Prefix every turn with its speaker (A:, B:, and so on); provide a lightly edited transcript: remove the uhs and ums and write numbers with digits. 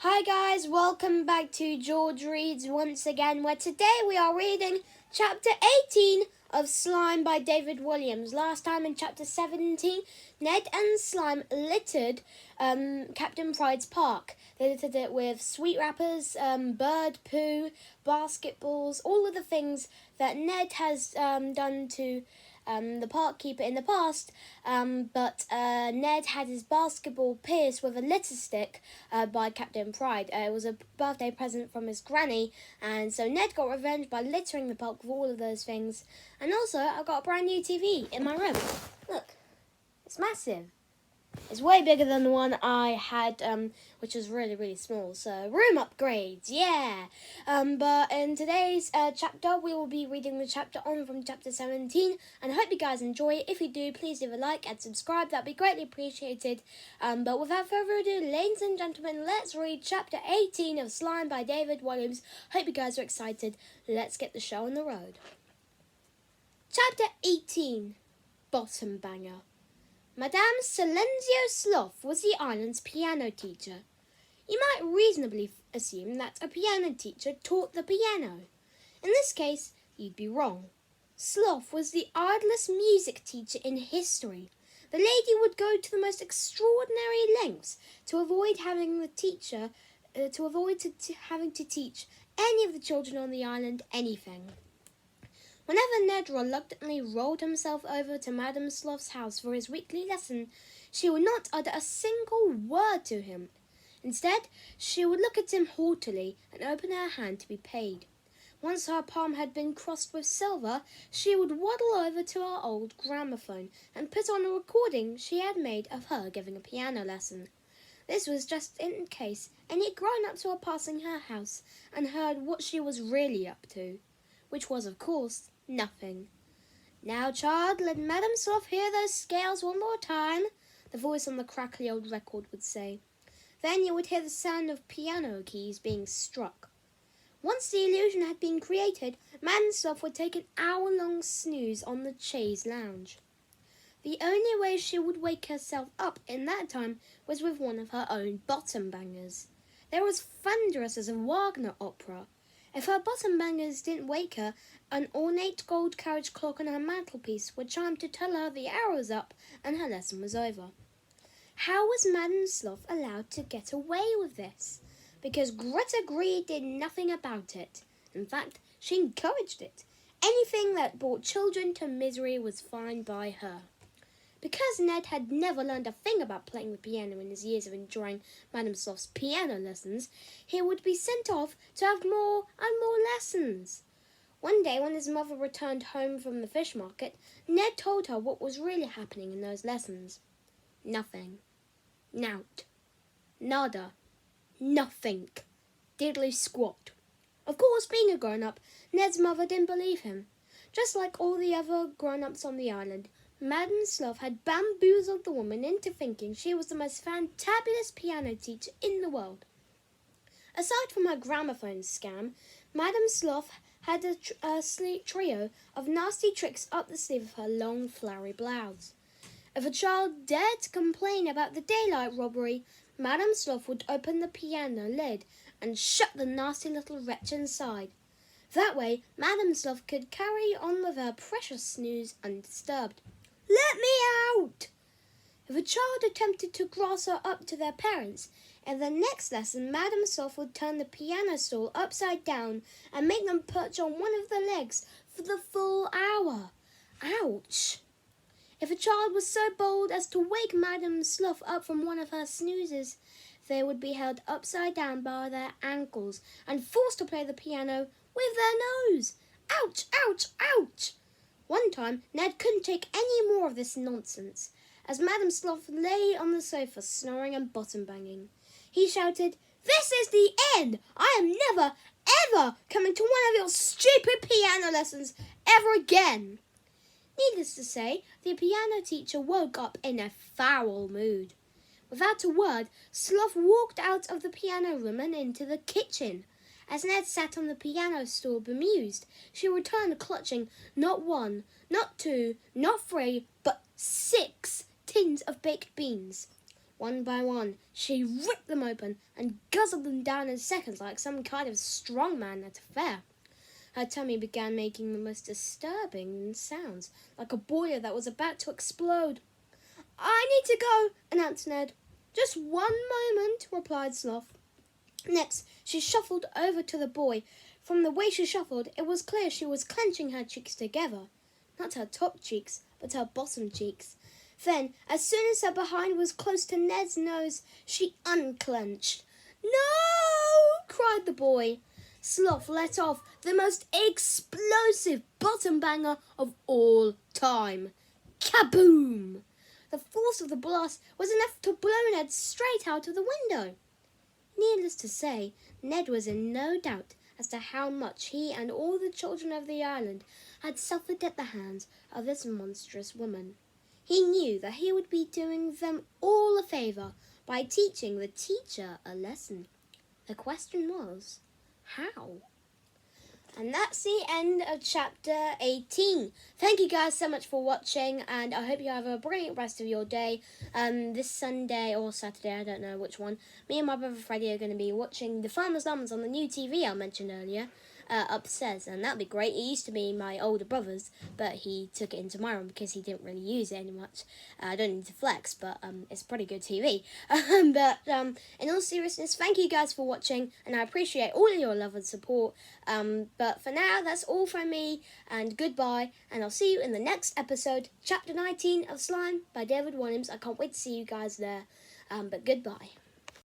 A: Hi guys, welcome back to George Reads once again, where today we are reading chapter 18 of Slime by David Walliams. Last time in chapter 17, Ned and Slime littered Captain Pride's park. They littered it with sweet wrappers, bird poo, basketballs, all of the things that Ned has done to the park keeper in the past, but Ned had his basketball pierced with a litter stick by Captain Pride. It was a birthday present from his granny, and so Ned got revenge by littering the park with all of those things. And also, I got a brand new TV in my room. Look, it's massive. It's way bigger than the one I had, which was really, really small. So, room upgrades, yeah! But in today's chapter, we will be reading the chapter on from chapter 17. And I hope you guys enjoy it. If you do, please leave a like and subscribe. That'd be greatly appreciated. But without further ado, ladies and gentlemen, let's read chapter 18 of Slime by David Walliams. Hope you guys are excited. Let's get the show on the road. Chapter 18, Bottom Banger. Madame Silenzio Sloth was the island's piano teacher. You might reasonably assume that a piano teacher taught the piano. In this case, you'd be wrong. Sloth was the idlest music teacher in history. The lady would go to the most extraordinary lengths to avoid having the teacher, having to teach any of the children on the island anything. Whenever Ned reluctantly rolled himself over to Madame Sloth's house for his weekly lesson, she would not utter a single word to him. Instead, she would look at him haughtily and open her hand to be paid. Once her palm had been crossed with silver, she would waddle over to her old gramophone and put on a recording she had made of her giving a piano lesson. This was just in case any grown-ups were passing her house and heard what she was really up to, which was, of course, nothing. "Now, child, let Madame Sloth hear those scales one more time," the voice on the crackly old record would say. Then you would hear the sound of piano keys being struck. Once the illusion had been created, Madame Sloth would take an hour-long snooze on the chaise lounge. The only way she would wake herself up in that time was with one of her own bottom bangers. They were as thunderous as a Wagner opera. If her bottom bangers didn't wake her, an ornate gold carriage clock on her mantelpiece would chime to tell her the hour was up and her lesson was over. How was Madame Sloth allowed to get away with this? Because Greta Gree did nothing about it. In fact, she encouraged it. Anything that brought children to misery was fine by her. Because Ned had never learned a thing about playing the piano in his years of enjoying Madame Sloth's piano lessons, he would be sent off to have more and more lessons. One day, when his mother returned home from the fish market, Ned told her what was really happening in those lessons. Nothing. Nout. Nada. Nothing. Diddly squat. Of course, being a grown-up, Ned's mother didn't believe him. Just like all the other grown-ups on the island, Madame Sloth had bamboozled the woman into thinking she was the most fantabulous piano teacher in the world. Aside from her gramophone scam, Madame Sloth had a trio of nasty tricks up the sleeve of her long, flowery blouse. If a child dared to complain about the daylight robbery, Madame Sloth would open the piano lid and shut the nasty little wretch inside. That way, Madame Sloth could carry on with her precious snooze undisturbed. "Let me out!" If a child attempted to grass her up to their parents, in the next lesson Madame Sloth would turn the piano stool upside down and make them perch on one of the legs for the full hour. Ouch! If a child was so bold as to wake Madame Sloth up from one of her snoozes, they would be held upside down by their ankles and forced to play the piano with their nose. Ouch! Ouch! Ouch! One time, Ned couldn't take any more of this nonsense. As Madame Sloth lay on the sofa snoring and bottom-banging, he shouted, "This is the end! I am never, ever coming to one of your stupid piano lessons ever again!" Needless to say, the piano teacher woke up in a foul mood. Without a word, Sloth walked out of the piano room and into the kitchen. As Ned sat on the piano stool bemused, she returned clutching not one, not two, not three, but 6 tins of baked beans. One by one, she ripped them open and guzzled them down in seconds like some kind of strongman at a fair. Her tummy began making the most disturbing sounds, like a boiler that was about to explode. "I need to go," announced Ned. "Just one moment," replied Sloth. Next, she shuffled over to the boy. From the way she shuffled, it was clear she was clenching her cheeks together. Not her top cheeks, but her bottom cheeks. Then, as soon as her behind was close to Ned's nose, she unclenched. "No!" cried the boy. Sloth let off the most explosive bottom banger of all time. Kaboom! The force of the blast was enough to blow Ned straight out of the window. Needless to say, Ned was in no doubt as to how much he and all the children of the island had suffered at the hands of this monstrous woman. He knew that he would be doing them all a favour by teaching the teacher a lesson. The question was, how? And that's the end of chapter 18. Thank you guys so much for watching, and I hope you have a brilliant rest of your day. This Sunday or Saturday, I don't know which one, me and my brother Freddie are going to be watching The Farmer's Lambs on the new TV I mentioned earlier upstairs, and that'll be great. It used to be my older brother's, but he took it into my room because he didn't really use it any much. I don't need to flex, but it's pretty good TV. In all seriousness, thank you guys for watching, and I appreciate all of your love and support. But for now, that's all from me, and goodbye, and I'll see you in the next episode, Chapter 19 of Slime by David Walliams. I can't wait to see you guys there, but goodbye.